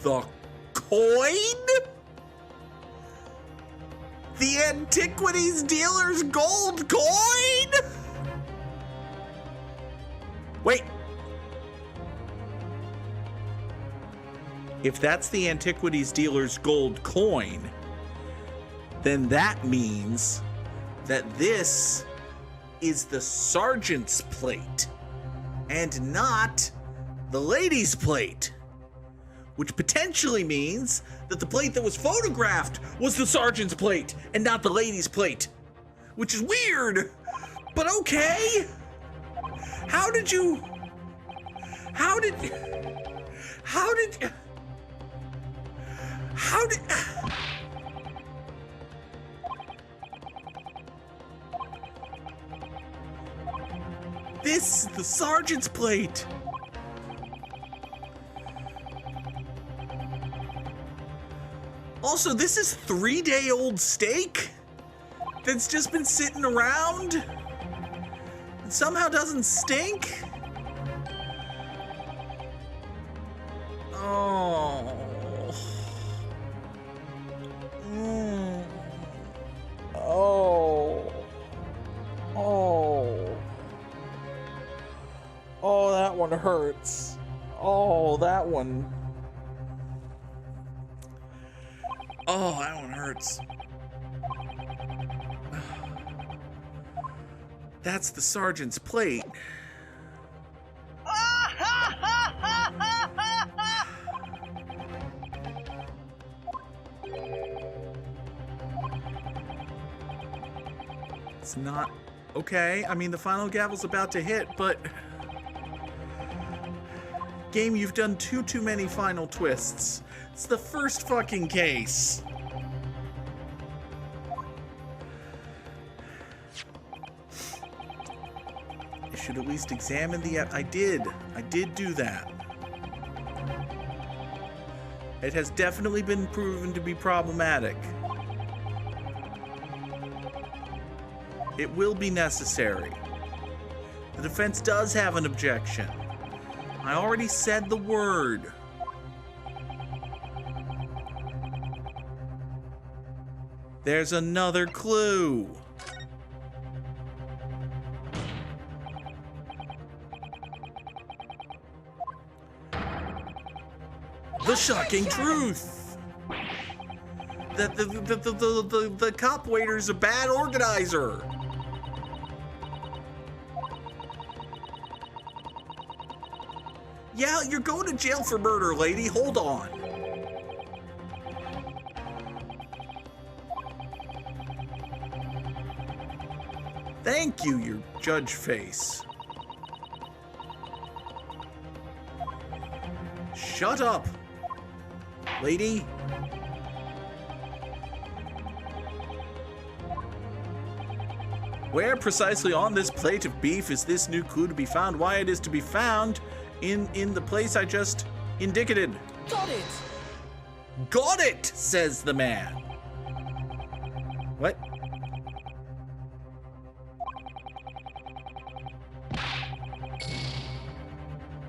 The coin? The antiquities dealer's gold coin? Wait. If that's the antiquities dealer's gold coin, then that means that this is the sergeant's plate and not the lady's plate. Which potentially means that the plate that was photographed was the sergeant's plate and not the lady's plate. Which is weird, but okay. How did this is the sergeant's plate. Also, this is 3-day-old steak that's just been sitting around and somehow doesn't stink. Oh. Oh. Oh. Oh, that one hurts. Oh, that one. Oh, that one hurts. That's the sergeant's plate. It's not okay. I mean, the final gavel's about to hit, but game, you've done too many final twists. It's the first fucking case. You should at least examine the... I did do that. It has definitely been proven to be problematic. It will be necessary. The defense does have an objection. I already said the word. There's another clue. The shocking truth that the cop waiter's a bad organizer. Yeah, you're going to jail for murder, lady. Hold on. Thank you, your judge face. Shut up, lady. Where precisely on this plate of beef is this new clue to be found? Why it is to be found in the place I just indicated. Got it! Got it, says the man. What?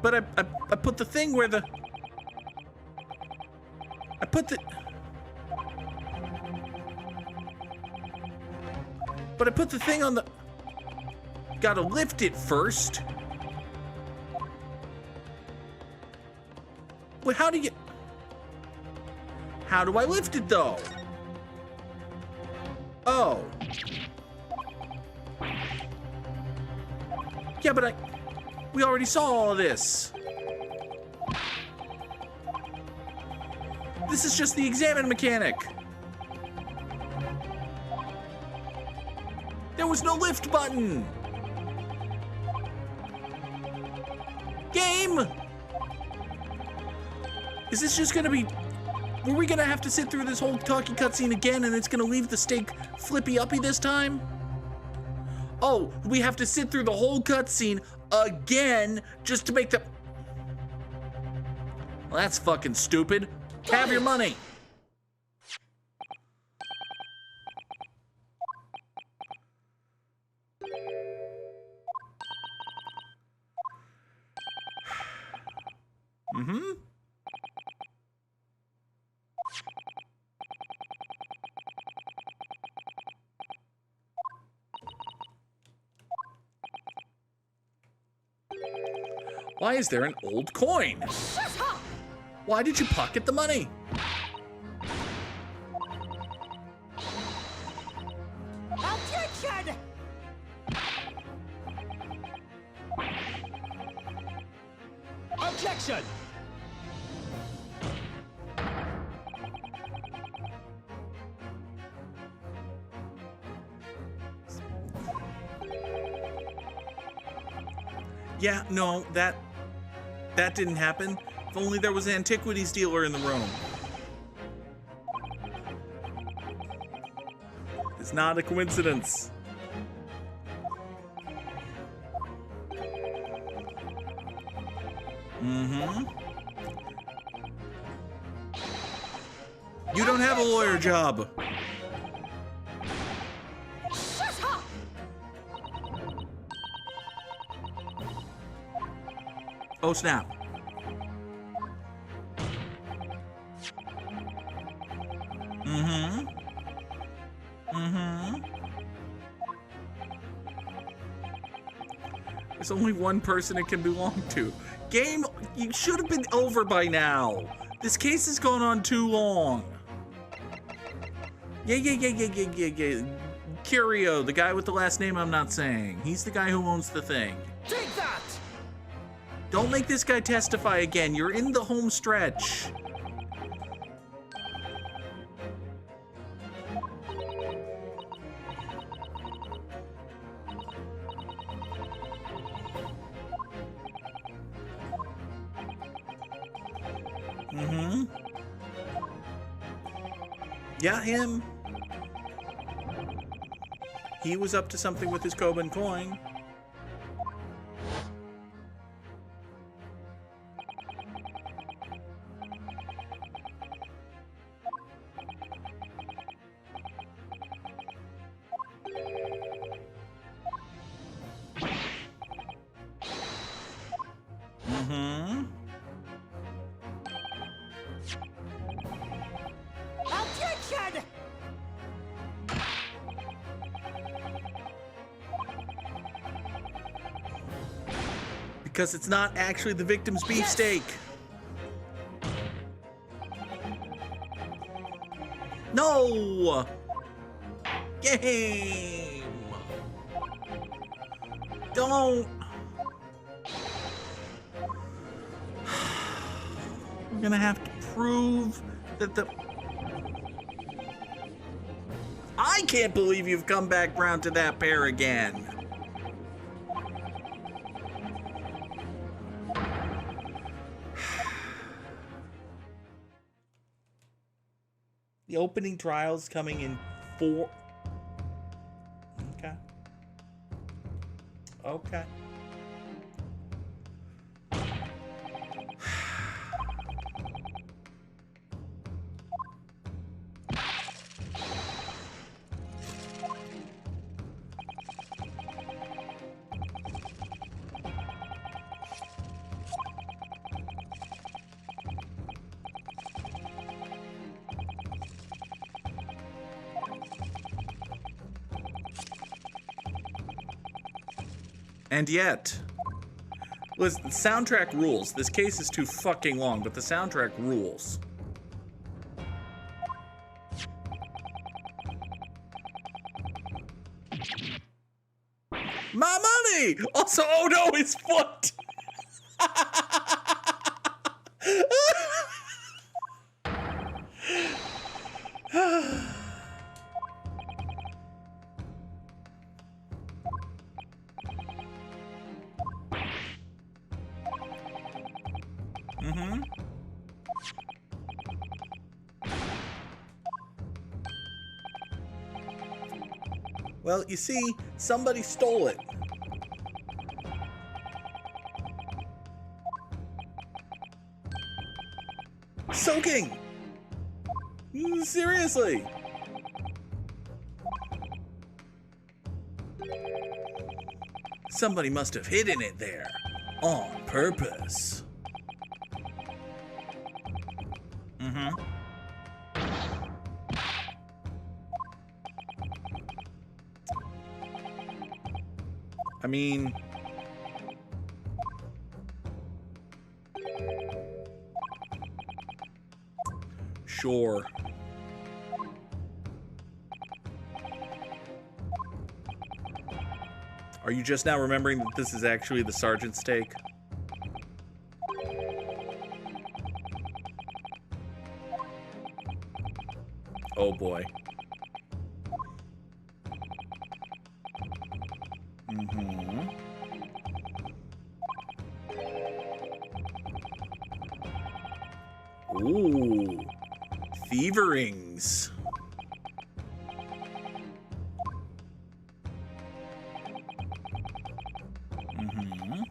But I put the thing where the... I put the... But I put the thing on the... Gotta lift it first. Wait, how do you... How do I lift it, though? Oh. Yeah, but we already saw all of this. This is just the examine mechanic. There was no lift button. Game. Is this just gonna be... Were we gonna have to sit through this whole talkie cutscene again and it's gonna leave the steak flippy-uppy this time? Oh, we have to sit through the whole cutscene again just to make the... Well, that's fucking stupid. Have your money. Mm-hmm. Why is there an old coin? Why did you pocket the money? Objection! Objection! Yeah, no, that didn't happen. If only there was an antiquities dealer in the room. It's not a coincidence. Mm-hmm. You don't have a lawyer job. Oh, snap. Mm-hmm. Mm-hmm. There's only one person it can belong to. Game, you should have been over by now. This case has gone on too long. Yeah. Curio, the guy with the last name I'm not saying. He's the guy who owns the thing. Take that! Don't make this guy testify again. You're in the home stretch. Mm-hmm. Yeah, him. He was up to something with his Koban coin. Mm-hmm. Objection! Because it's not actually the victim's beefsteak. No! Game! Don't! We're gonna have to prove that the... I can't believe you've come back round to that pair again. The opening trial's coming in 4... Okay. Okay. And yet, listen, the soundtrack rules. This case is too fucking long, but the soundtrack rules. My money! Also, oh no, his foot! Mm-hmm. Well, you see, somebody stole it. Soaking! Seriously! Somebody must have hidden it there on purpose. Mm-hmm. I mean... Sure. Are you just now remembering that this is actually the sergeant's take? Oh boy. Mm-hmm. Ooh. Thieverings. Mm-hmm.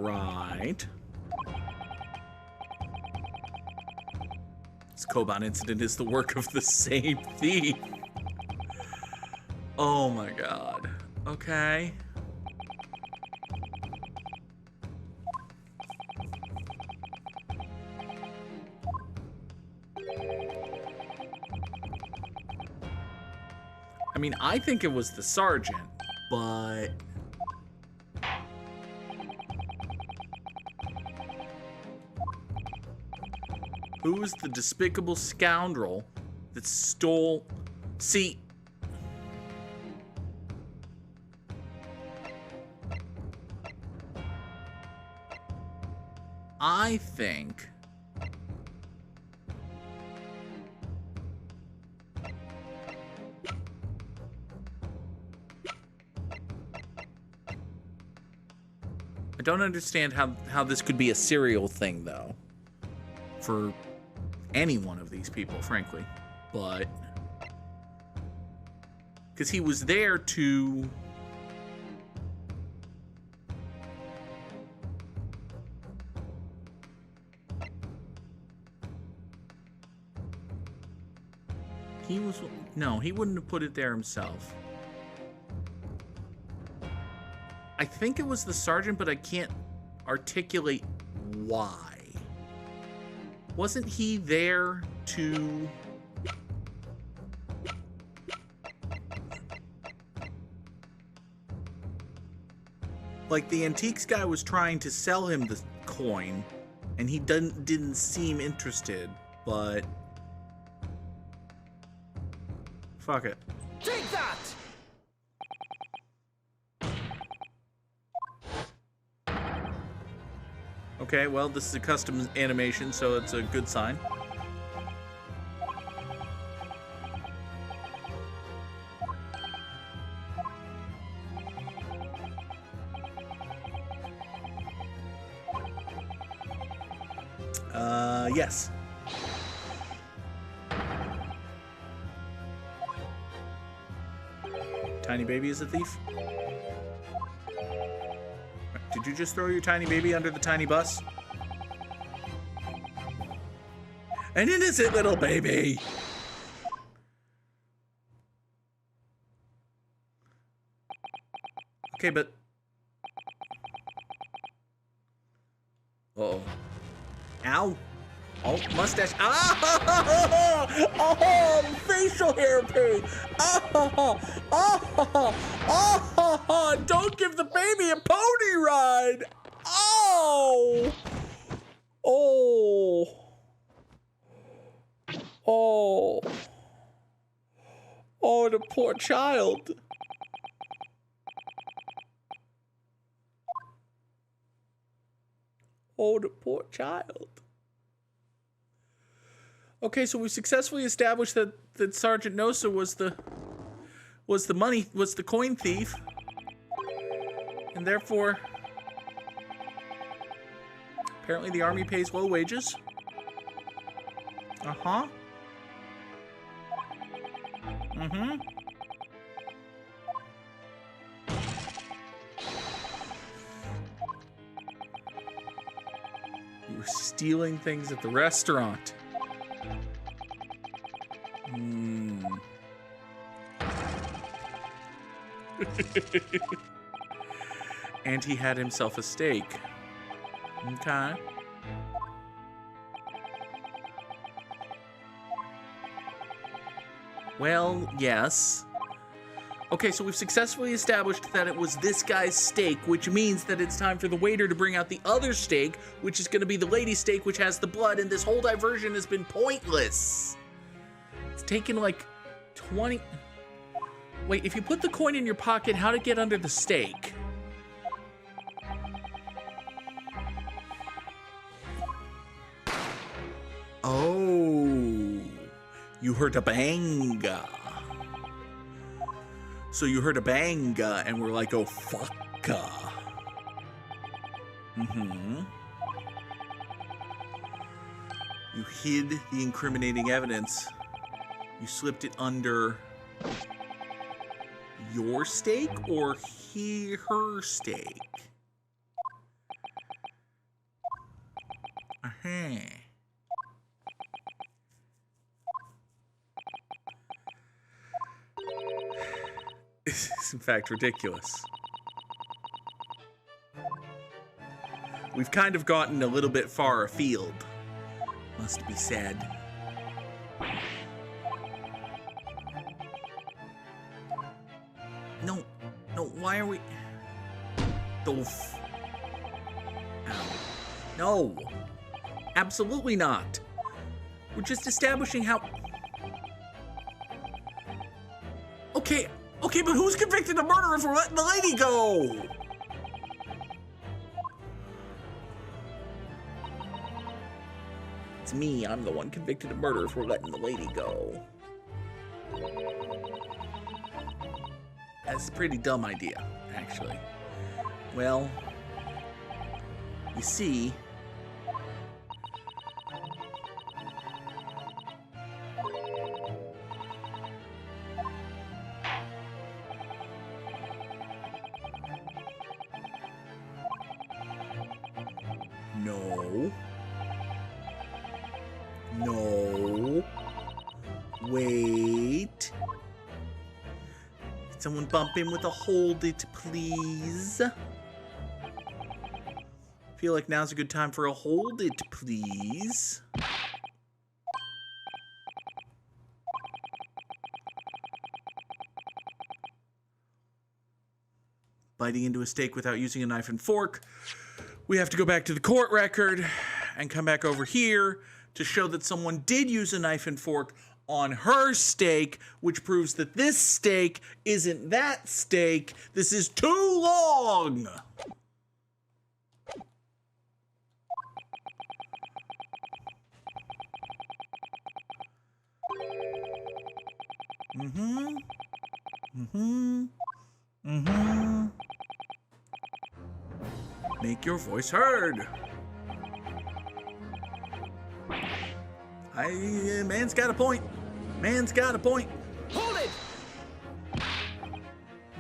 Right. This Koban incident is the work of the same thief. Oh my god. Okay. I mean, I think it was the sergeant, but... Who was the despicable scoundrel that stole... See... I think... I don't understand how this could be a serial thing, though. For any one of these people, frankly. But... Because he was there to... He was... No, he wouldn't have put it there himself. I think it was the sergeant, but I can't articulate why. Wasn't he there to... Like, the antiques guy was trying to sell him the coin, and he didn't seem interested, but... Fuck it. Take that! Okay, well, this is a custom animation, so it's a good sign. Yes. Tiny baby is a thief? Did you just throw your tiny baby under the tiny bus? An innocent little baby! Okay, but... Uh-oh. Ow! Oh, mustache. Ah! Oh, facial hair pain. Ah! Ah! Don't give the baby a pony ride. Oh! Oh! Oh! Oh, the poor child. Oh, the poor child. Okay, so we successfully established that Sergeant Nosa was the coin thief, and therefore, apparently the army pays low wages. Uh-huh. Mm-hmm. You were stealing things at the restaurant. And he had himself a steak. Okay. Well, yes. Okay, so we've successfully established that it was this guy's steak, which means that it's time for the waiter to bring out the other steak, which is going to be the lady steak, which has the blood, and this whole diversion has been pointless. It's taken like 20... Wait, if you put the coin in your pocket, how'd it get under the steak? Oh, you heard a banga. So you heard a banga and we're like, oh, fucka. Mm-hmm. You hid the incriminating evidence. You slipped it under your steak or her steak? Uh-huh. This is in fact ridiculous. We've kind of gotten a little bit far afield, must be said. No, why are we... No, absolutely not. We're just establishing how... Okay, but who's convicted of murder for letting the lady go? It's me. I'm the one convicted of murder for letting the lady go. That's a pretty dumb idea, actually. Well, you see... No. Wait. Did someone bump in with a hold it, please? Feel like now's a good time for a hold it, please. Biting into a steak without using a knife and fork. We have to go back to the court record and come back over here to show that someone did use a knife and fork on her steak, which proves that this steak isn't that steak. This is too long. Make your voice heard. Man's got a point. Man's got a point. Hold it!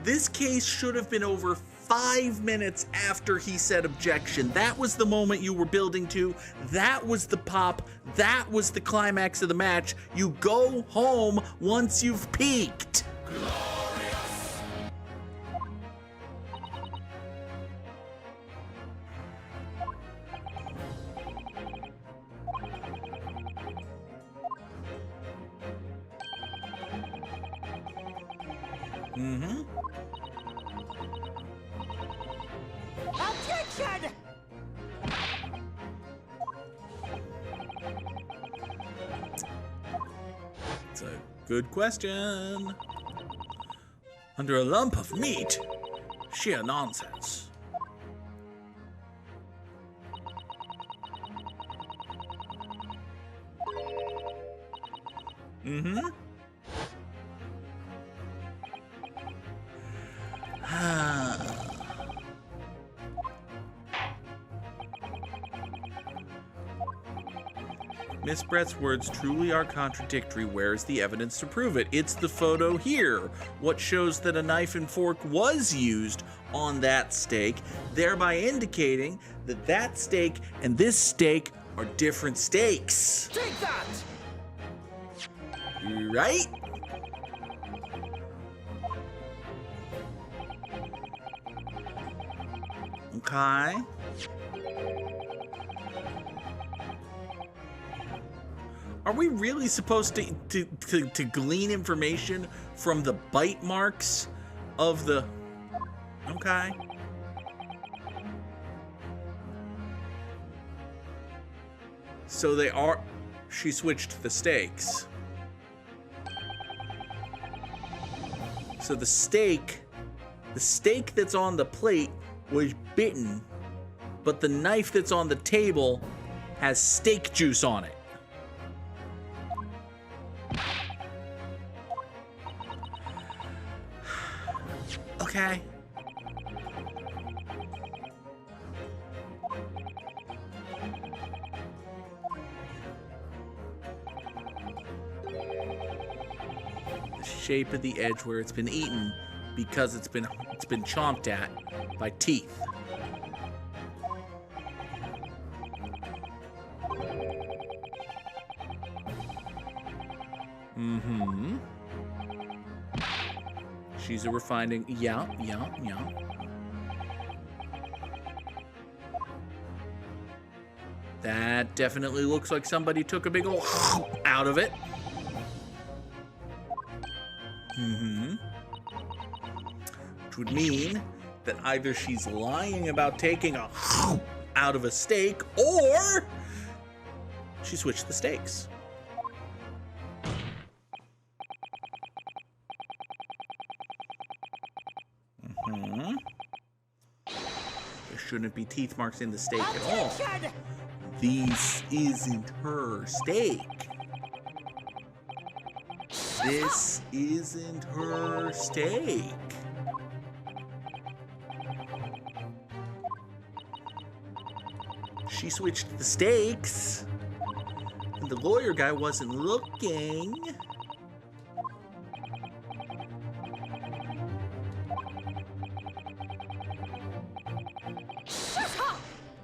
This case should have been over 5 minutes after he said objection. That was the moment you were building to. That was the pop. That was the climax of the match. You go home once you've peaked. Glorious! Objection! It's a good question. Under a lump of meat? Sheer nonsense. Miss Brett's words truly are contradictory. Where's the evidence to prove it? It's the photo here. What shows that a knife and fork was used on that steak, thereby indicating that that steak and this steak are different steaks. Take that! Right? Okay. Are we really supposed to glean information from the bite marks of the... Okay. So they are... She switched the stakes. So the steak that's on the plate was bitten, but the knife that's on the table has steak juice on it. Okay. The shape of the edge where it's been eaten because it's been chomped at by teeth. Mm-hmm. She's a refining. Yeah. That definitely looks like somebody took a big ol' out of it. Mm-hmm. Which would mean that either she's lying about taking a out of a steak, or she switched the stakes. Mm-hmm. There shouldn't be teeth marks in the steak at all. This isn't her steak. This isn't her steak. She switched the stakes, and the lawyer guy wasn't looking.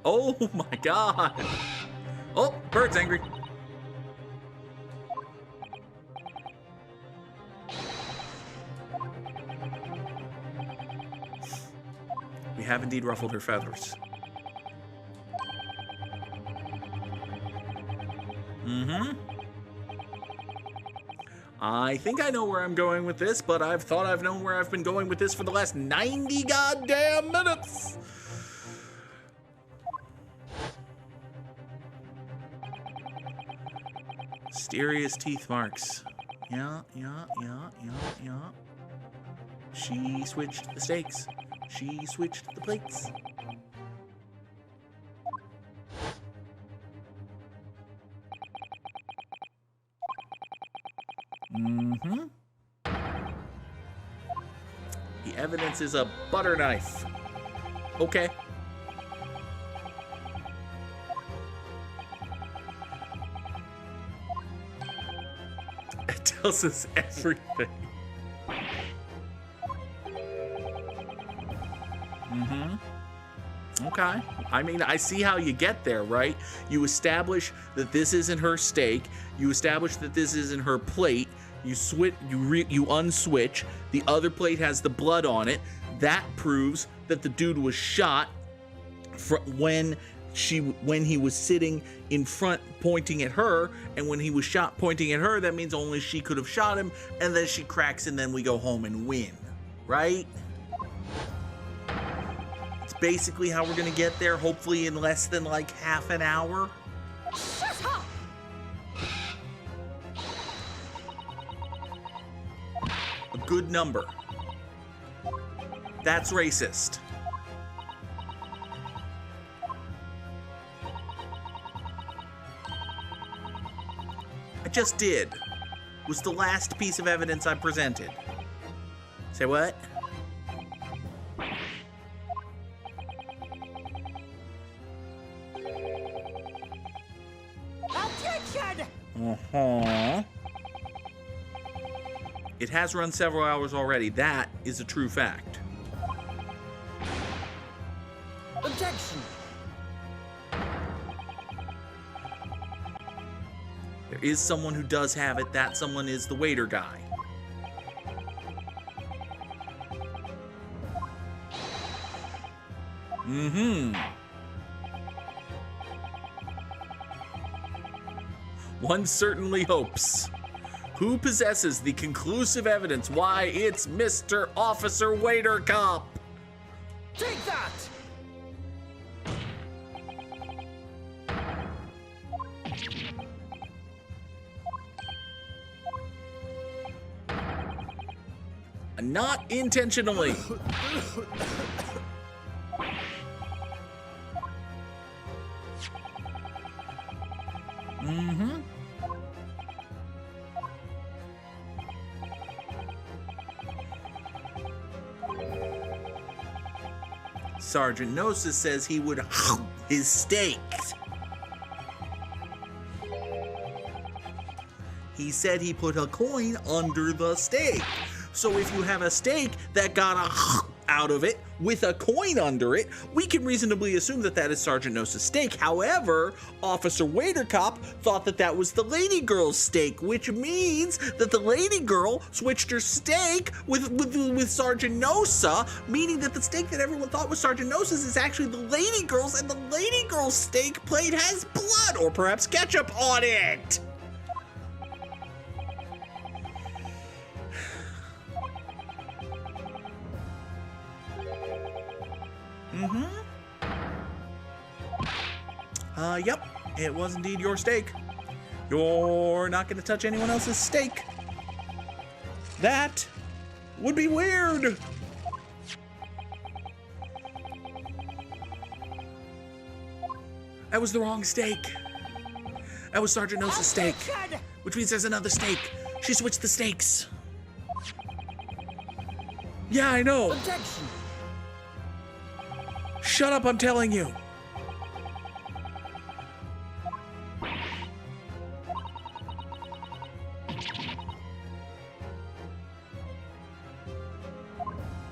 Oh my god! Oh, bird's angry. We have indeed ruffled her feathers. Mm-hmm. I think I know where I'm going with this, but I've thought I've known where I've been going with this for the last 90 goddamn minutes. Mysterious teeth marks. Yeah. She switched the stakes. She switched the plates. Mm-hmm. The evidence is a butter knife. Okay. It tells us everything. Mm-hmm. Okay. I mean, I see how you get there, right? You establish that this isn't her steak. You establish that this isn't her plate. You switch. You unswitch. The other plate has the blood on it. That proves that the dude was shot when he was sitting in front pointing at her, and when he was shot pointing at her, that means only she could have shot him, and then she cracks, and then we go home and win, right? It's basically how we're gonna get there, hopefully in less than like half an hour. Shut up! A good number. That's racist. I just did. Was the last piece of evidence I presented. Say what? Objection! Uh-huh. It has run several hours already. That is a true fact. Objection! There is someone who does have it. That someone is the waiter guy. Mm-hmm. One certainly hopes. Who possesses the conclusive evidence why it's Mr. Officer Waiter Cop? Take that! Not intentionally. Mm-hmm. Sergeant Gnosis says he would his steaks. He said he put a coin under the steak. So if you have a steak that got a out of it with a coin under it, we can reasonably assume that that is Sergeant Gnosis' steak. However, Officer Waiter Cop thought that that was the lady girl's steak, which means that the lady girl switched her steak with Sergeant Nosa, meaning that the steak that everyone thought was Sergeant Gnosis is actually the lady girl's, and the lady girl's steak plate has blood or perhaps ketchup on it. Yep, it was indeed your steak. You're not gonna touch anyone else's steak. That would be weird. That was the wrong steak. That was Sergeant Nosa's steak, which means there's another steak. She switched the steaks. Yeah, I know. Objection! Shut up, I'm telling you.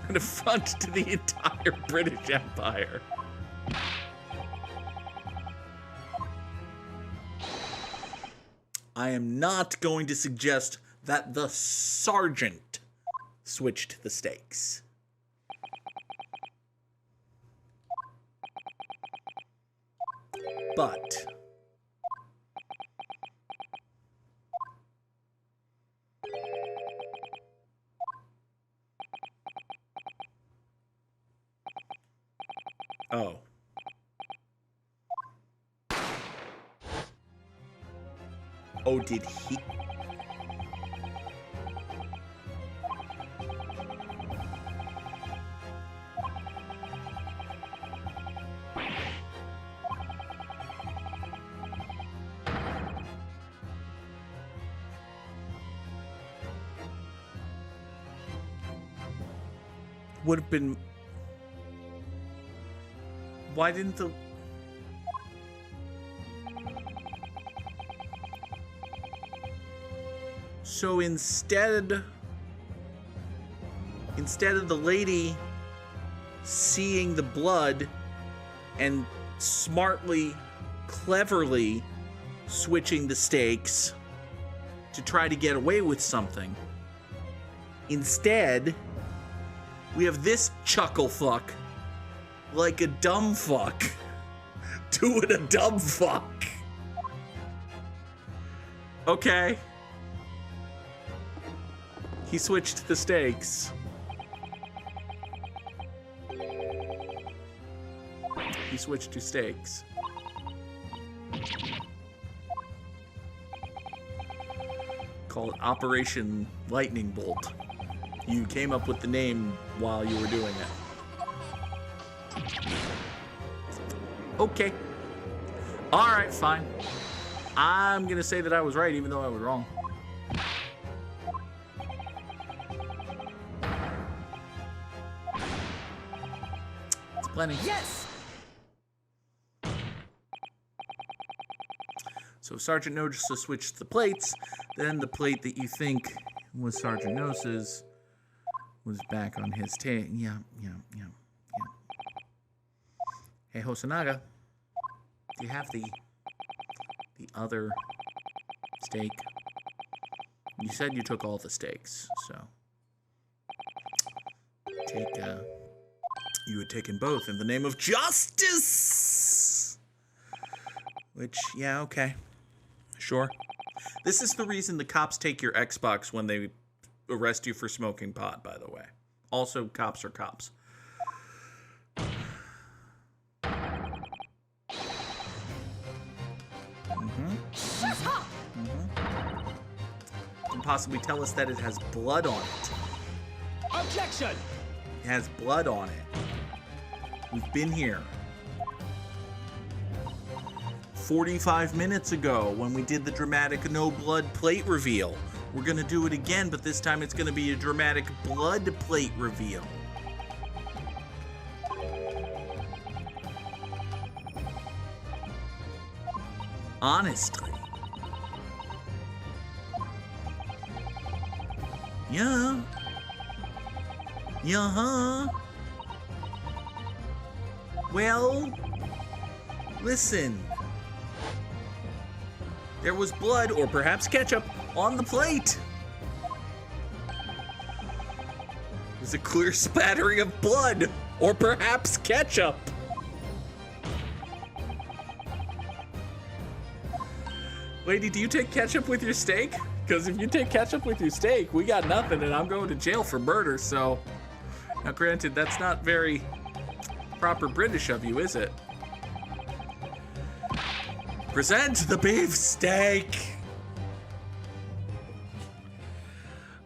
An affront to the entire British Empire. I am not going to suggest that the sergeant switched the stakes. But oh. Oh, did he? Would have been. Why didn't the. So instead of the lady seeing the blood and smartly, cleverly switching the stakes to try to get away with something, instead we have this chuckle fuck like a dumb fuck doing a dumb fuck. Okay. He switched the stakes. He switched to stakes. Call it Operation Lightning Bolt. You came up with the name while you were doing it. Okay. Alright, fine. I'm gonna say that I was right even though I was wrong. Plenty. Yes! So if Sergeant Nosa switched the plates, then the plate that you think was Sergeant Nosa's was back on his tail. Yeah. Hey, Hosonaga, do you have the other steak? You said you took all the steaks, so take You had taken both in the name of justice! Which, yeah, okay. Sure. This is the reason the cops take your Xbox when they arrest you for smoking pot, by the way. Also, cops are cops. Can possibly tell us that it has blood on it. Objection! It has blood on it. We've been here 45 minutes ago when we did the dramatic no blood plate reveal. We're gonna do it again, but this time it's gonna be a dramatic blood plate reveal. Honestly. Yeah. Yeah-huh. Well, listen. There was blood, or perhaps ketchup, on the plate. There's a clear spattering of blood, or perhaps ketchup. Lady, do you take ketchup with your steak? Because if you take ketchup with your steak, we got nothing, and I'm going to jail for murder, so... Now, granted, that's not very proper British of you, is it? Present the beef steak!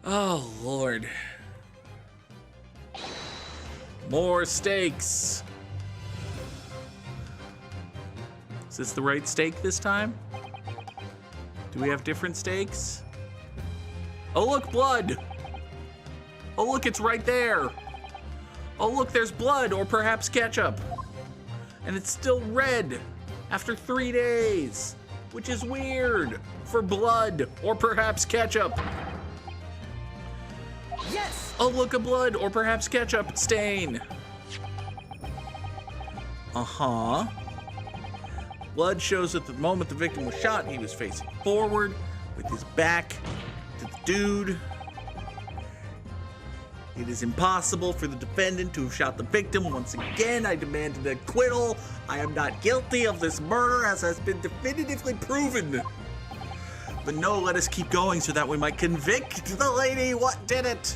Oh, Lord. More steaks. Is this the right steak this time? Do we have different steaks? Oh, look, blood. Oh, look, it's right there. Oh, look, there's blood, or perhaps ketchup. And it's still red after 3 days, which is weird for blood, or perhaps ketchup. Yes! Oh, look, a blood, or perhaps ketchup stain. Uh-huh. Blood shows at the moment the victim was shot, he was facing forward with his back to the dude. It is impossible for the defendant to have shot the victim. Once again, I demand an acquittal. I am not guilty of this murder, as has been definitively proven. But no, let us keep going so that we might convict the lady what did it.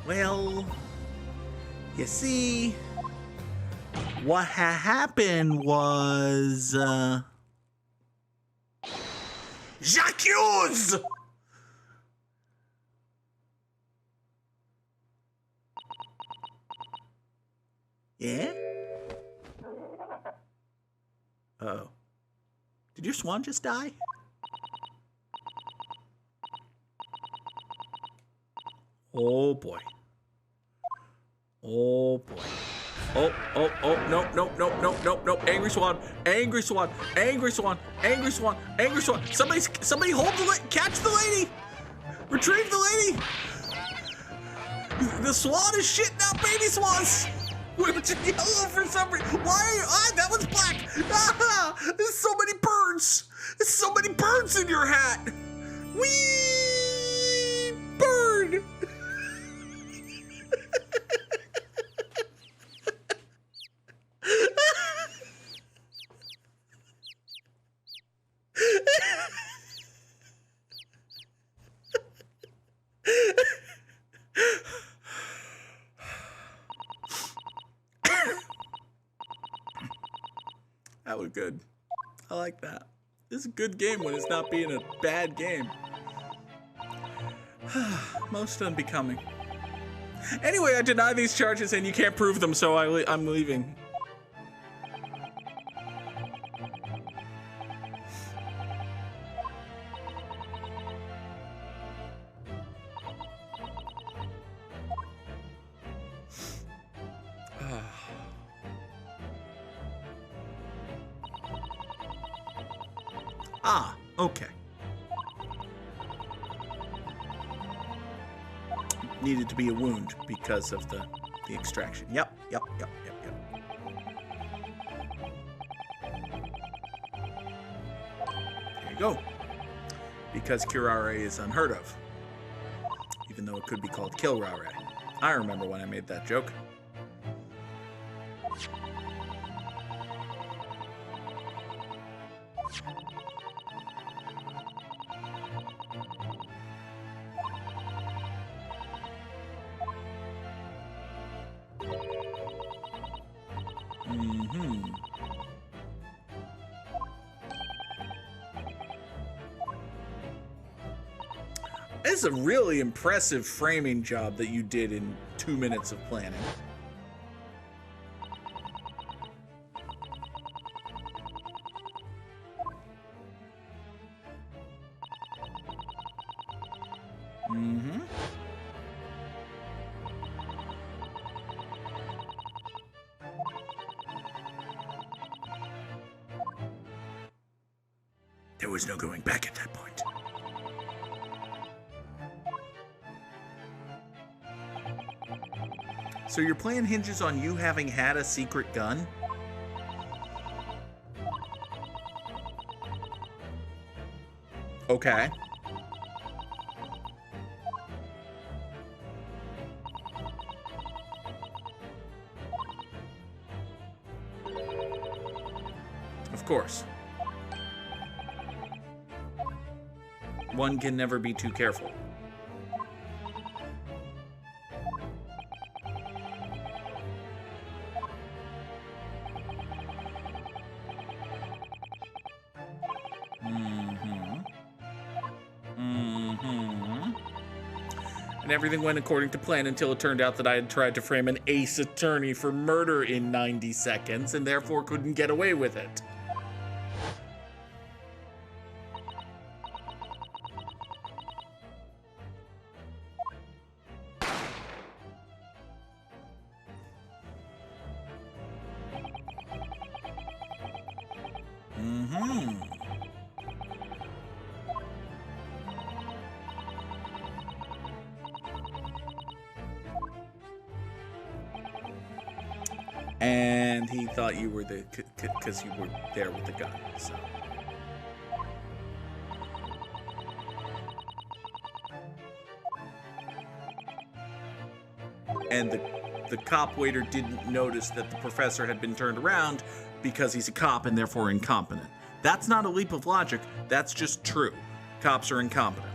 Well, you see, what happened was, J'accuse! Yeah? Uh-oh. Did your swan just die? Oh, boy. Oh, boy. Oh, no. Angry swan, angry swan, angry swan, angry swan, angry swan. Somebody hold catch the lady. Retrieve the lady. The swan is shitting out baby swans. Which is yellow for some reason. Why? That was black. Ah, there's so many birds. There's so many birds in your hat. Wee bird. That was good. I like that. This is a good game when it's not being a bad game. Most unbecoming. Anyway, I deny these charges and you can't prove them, so I'm leaving. Ah, okay. Needed to be a wound because of the extraction. Yep. There you go. Because curare is unheard of. even though it could be called Kilrare. I remember when I made that joke. It's a really impressive framing job that you did in 2 minutes of planning. Mm-hmm. There was no going back at that point. So your plan hinges on you having had a secret gun? Okay. Of course. One can never be too careful. And everything went according to plan until it turned out that I had tried to frame an ace attorney for murder in 90 seconds and therefore couldn't get away with it. And he thought you were the, because you were there with the gun, so. And the cop waiter didn't notice that the professor had been turned around because he's a cop and therefore incompetent. That's not a leap of logic, that's just true. Cops are incompetent.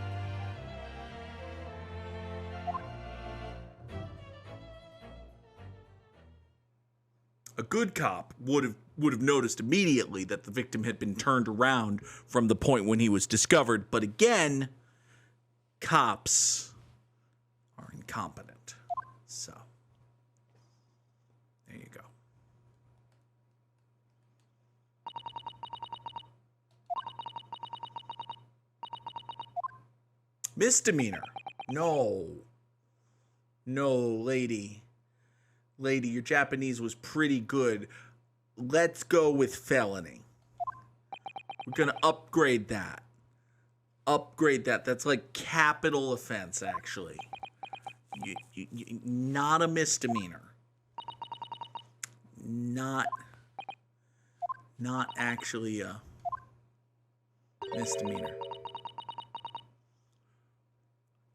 A good cop would have noticed immediately that the victim had been turned around from the point when he was discovered. But again, cops are incompetent. So, there you go. Misdemeanor. No. No, lady. Lady, your Japanese was pretty good. Let's go with felony. We're gonna upgrade that. Upgrade that. That's like capital offense, actually. Not a misdemeanor. Not actually a misdemeanor.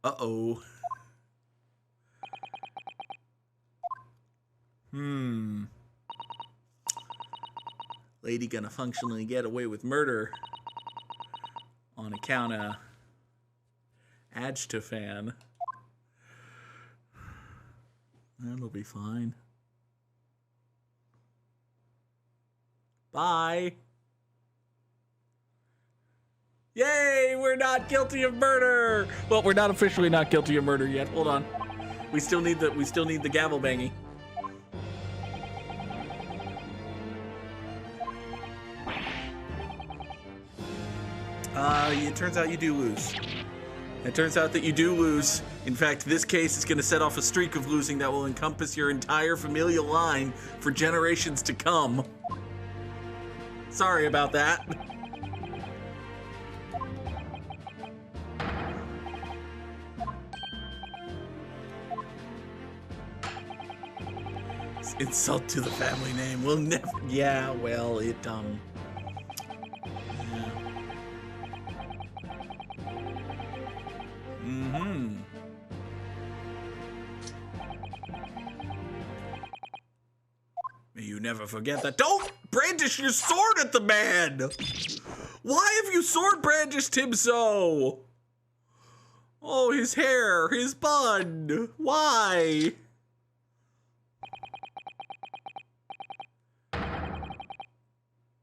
Uh-oh. Lady gonna functionally get away with murder on account of Adjtafan. That'll be fine. Bye. Yay, we're not guilty of murder. Well, we're not officially not guilty of murder yet. Hold on. We still need the gavel banging. It turns out you do lose. It turns out that you do lose. In fact, this case is going to set off a streak of losing that will encompass your entire familial line for generations to come. Sorry about that. Insult to the family name. We'll never. Yeah, well, it Yeah. You never forget that. Don't brandish your sword at the man! Why have you sword brandished him so? Oh, his hair, his bun. Why?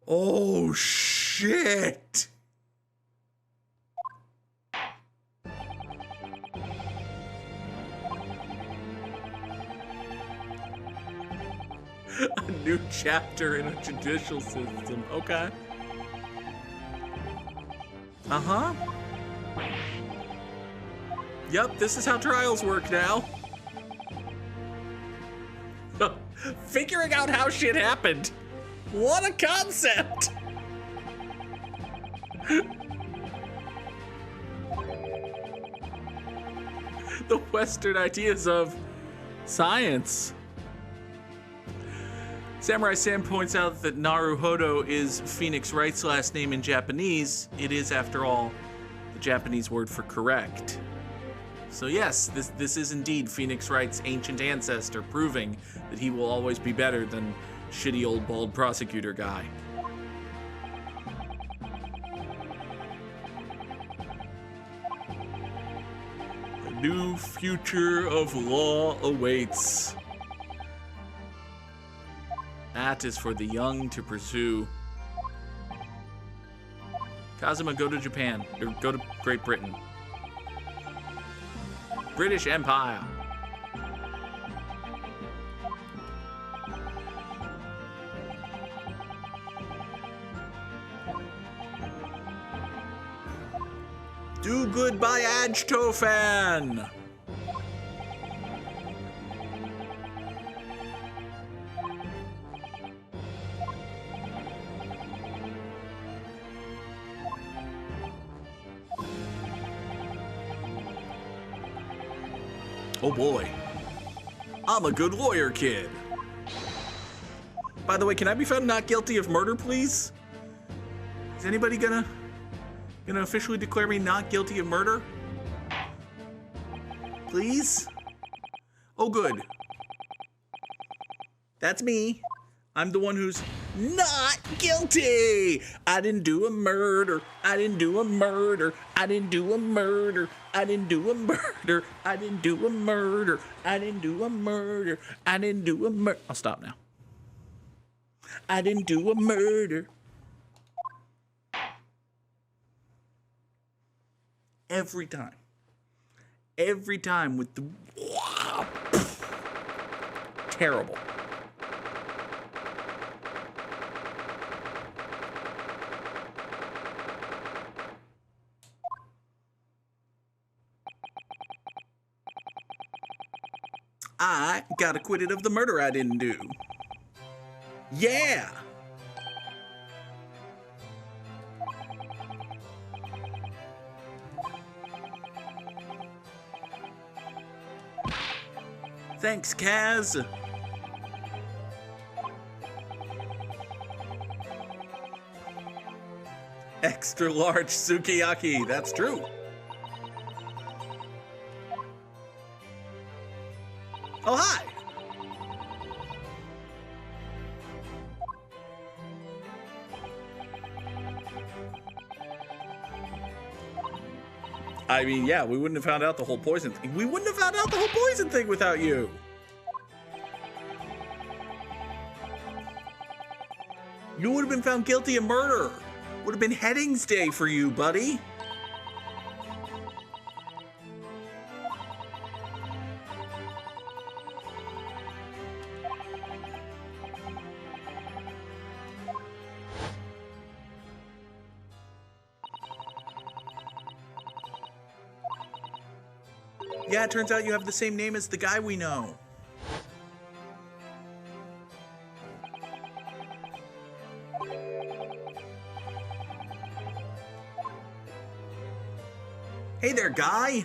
Oh, shit. A new chapter in a judicial system. Okay. Uh-huh. Yep, this is how trials work now. Figuring out how shit happened. What a concept! The Western ideas of science. Samurai Sam points out that Naruhodo is Phoenix Wright's last name in Japanese. It is, after all, the Japanese word for correct. So yes, this is indeed Phoenix Wright's ancient ancestor, proving that he will always be better than shitty old bald prosecutor guy. A new future of law awaits. That is for the young to pursue. Kazuma, go to Japan, or go to Great Britain. British Empire. Do good by Ajtofan. Oh boy, I'm a good lawyer kid. By the way, can I be found not guilty of murder, please? Is anybody gonna officially declare me not guilty of murder? Please? Oh good. That's me. I'm the one who's not guilty. I didn't do a murder. I didn't do a murder. I didn't do a murder. I didn't do a murder. I didn't do a murder. I didn't do a murder. I didn't do a murder. I'll stop now. I didn't do a murder. Every time. Every time with the terrible. I got acquitted of the murder I didn't do. Yeah! Thanks, Kaz. Extra large sukiyaki, that's true. Oh, hi! I mean, yeah, we wouldn't have found out the whole poison thing. We wouldn't have found out the whole poison thing without you. You would have been found guilty of murder. Would have been Headings Day for you, buddy. Yeah, it turns out you have the same name as the guy we know. Hey there, guy.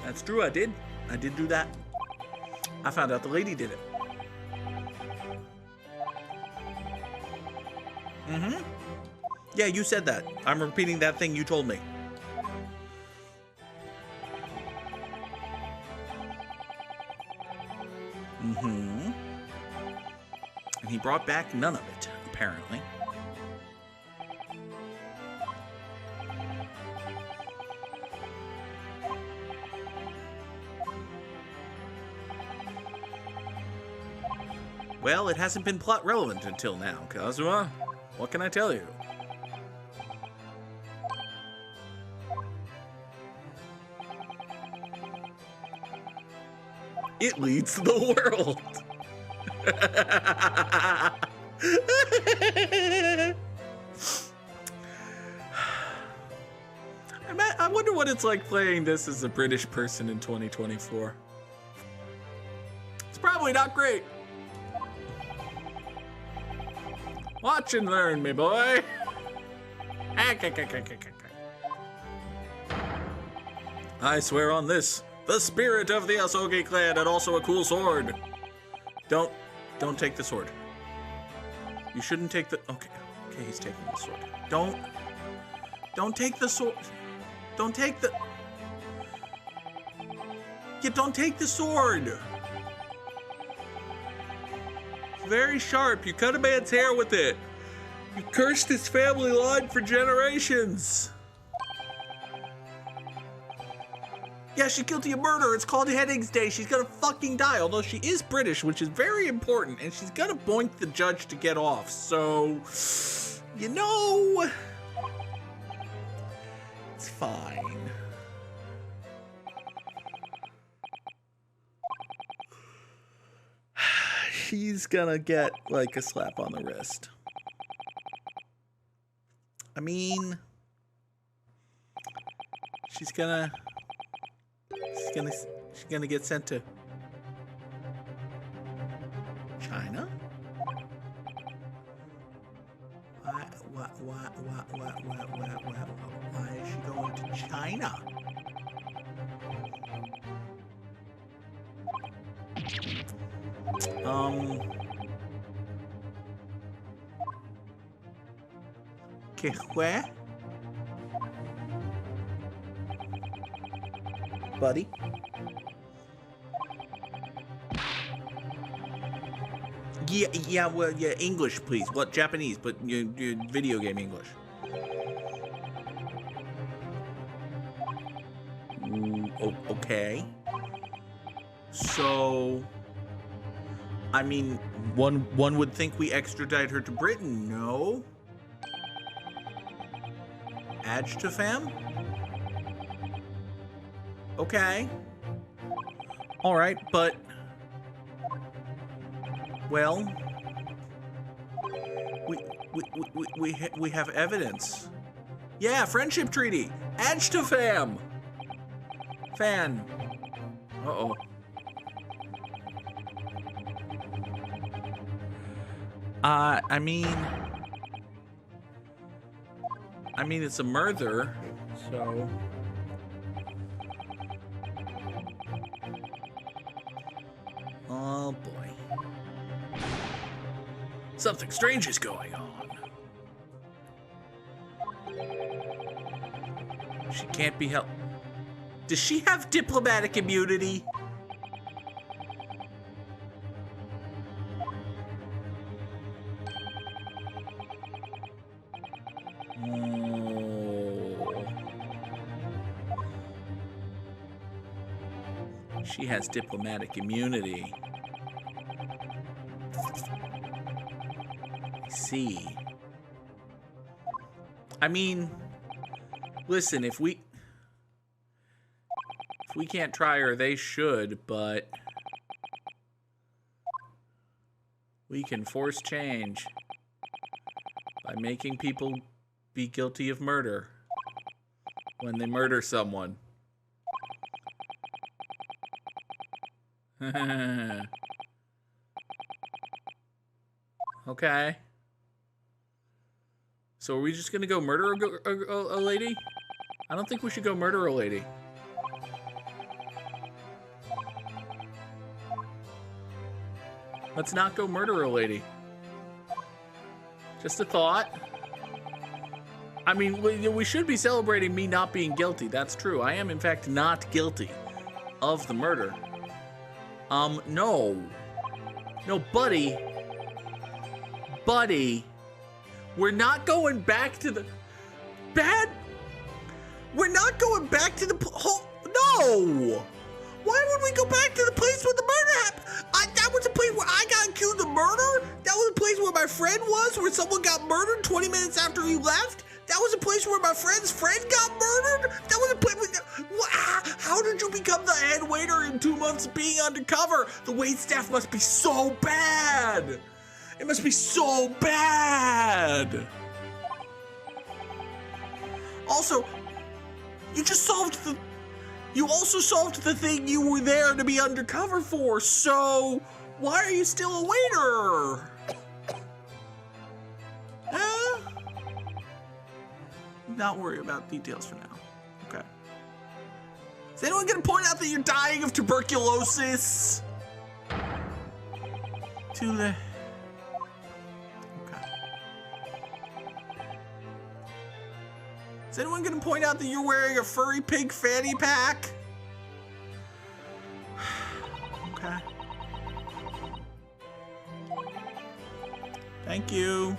That's true, I did. I did do that. I found out the lady did it. Yeah, you said that. I'm repeating that thing you told me. Mm-hmm. And he brought back none of it, apparently. Well, it hasn't been plot relevant until now, Kazuma. What can I tell you? It leads the world. I wonder what it's like playing this as a British person in 2024. It's probably not great. Watch and learn, me boy. I swear on this, the spirit of the Asogi clan, and also a cool sword. Don't take the sword. You shouldn't take the. Okay, he's taking the sword. Don't take the sword. Don't take the. Yeah, don't take the sword. Very sharp. You cut a man's hair with it. You cursed his family line for generations. Yeah, she's guilty of murder. It's called Headings Day. She's gonna fucking die. Although she is British, which is very important, and she's gonna boink the judge to get off. So, you know, it's fine. She's gonna get, like, a slap on the wrist. I mean, she's gonna get sent to China? Why is she going to China? ¿Qué fue? Buddy? Yeah, English, please. What, Japanese, but your video game English. Okay. So, I mean, one would think we extradite her to Britain, no? Adjtafam? Okay. All right, but well, we have evidence. Yeah, friendship treaty. Adjtafam. Fan. Uh-oh. I mean, it's a murder, so. Oh boy. Something strange is going on. She can't be helped. Does she have diplomatic immunity? She has diplomatic immunity. I see. I mean, listen, if we can't try her, they should, but we can force change by making people be guilty of murder when they murder someone. Okay. So are we just gonna go murder a lady? I don't think we should go murder a lady. Let's not go murder a lady. Just a thought. I mean, we should be celebrating me not being guilty. That's true. I am, in fact, not guilty of the murder. No. No, buddy. Buddy. We're not going back to the... We're not going back to the... No! Why would we go back to the place where the murder happened? That was the place where I got accused of murder? That was the place where my friend was, where someone got murdered 20 minutes after you left? That was the place where my friend's friend got murdered? That was the place where... How did you become the head waiter in 2 months of being undercover? The wait staff must be so bad. It must be so bad. Also, you also solved the thing you were there to be undercover for, so why are you still a waiter? Not worry about details for now. Okay. Is anyone gonna point out that you're dying of tuberculosis? To the... Okay. Is anyone gonna point out that you're wearing a furry pig fanny pack? Okay. Thank you.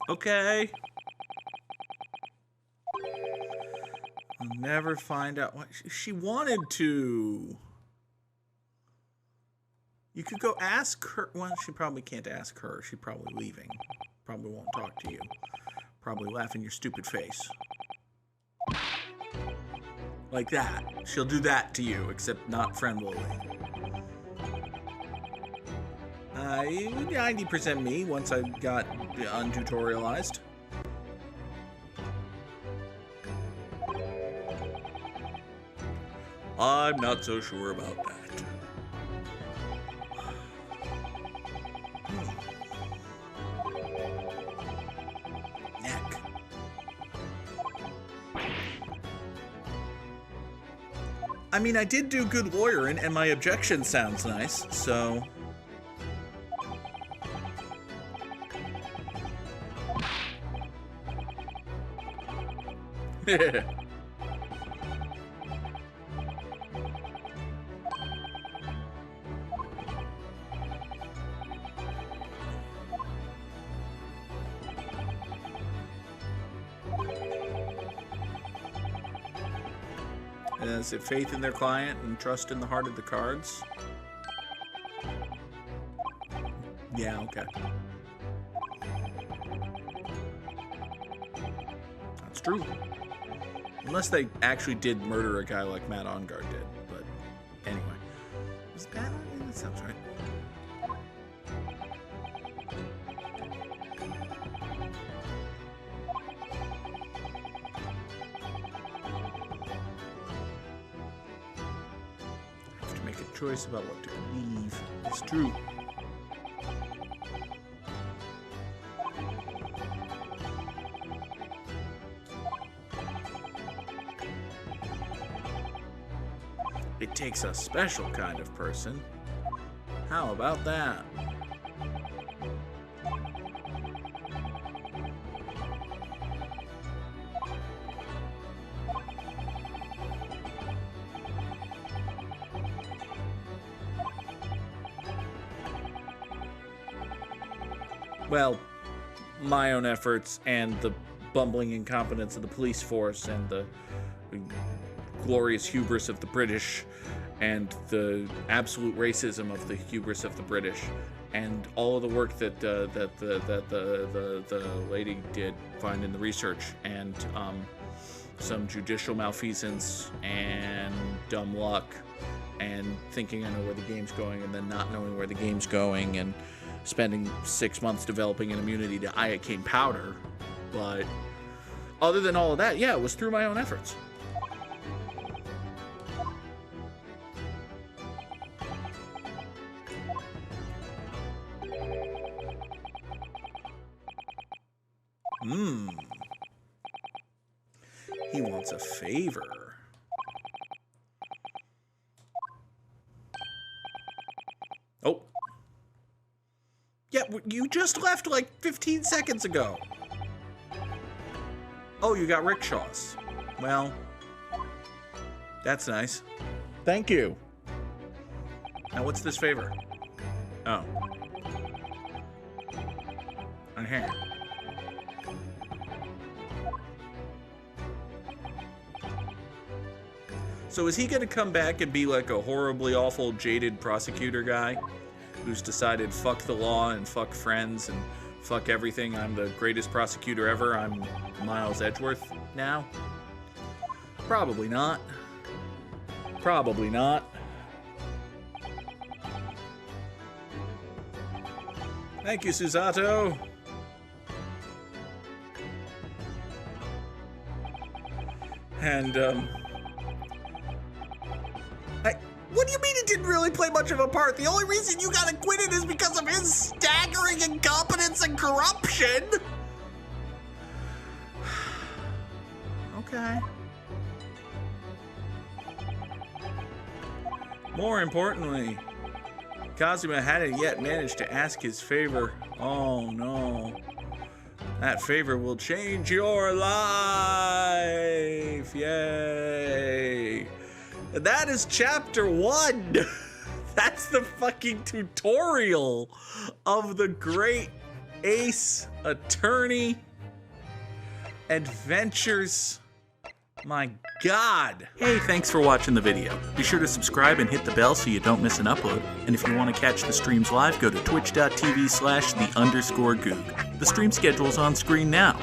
Okay. I'll never find out what she wanted to. You could go ask her. Well, she probably can't ask her. She's probably leaving. Probably won't talk to you. Probably laugh in your stupid face. Like that. She'll do that to you, except not friendly. 90% me once I got untutorialized. I'm not so sure about that. Neck. I mean, I did do good lawyering, and my objection sounds nice, so... Is it faith in their client and trust in the heart of the cards? Yeah, okay. That's true. Unless they actually did murder a guy like Matt Ongard did, but anyway. Was it Matt? That sounds right. I have to make a choice about what to believe. It's true. It takes a special kind of person. How about that? Well, my own efforts and the bumbling incompetence of the police force and the glorious hubris of the British and the absolute racism of the hubris of the British and all of the work that the lady did find in the research and some judicial malfeasance and dumb luck and thinking I know where the game's going and then not knowing where the game's going and spending 6 months developing an immunity to iocane powder. But other than all of that, yeah, it was through my own efforts. He wants a favor. You just left like 15 seconds ago. Oh, you got rickshaws. Well, that's nice. Thank you. Now, what's this favor? Oh. On here. So is he gonna come back and be like a horribly awful, jaded prosecutor guy who's decided fuck the law and fuck friends and fuck everything? I'm the greatest prosecutor ever. I'm Miles Edgeworth now? Probably not. Probably not. Thank you, Susato. And, what do you mean it didn't really play much of a part? The only reason you got acquitted is because of his staggering incompetence and corruption. Okay. More importantly, Kazuma hadn't yet managed to ask his favor. Oh no. That favor will change your life. Yay. And that is chapter 1. That's the fucking tutorial of the great Ace Attorney adventures. My God. Hey, thanks for watching the video. Be sure to subscribe and hit the bell so you don't miss an upload. And if you want to catch the streams live, go to twitch.tv/the_Goog. The stream schedule's on screen now.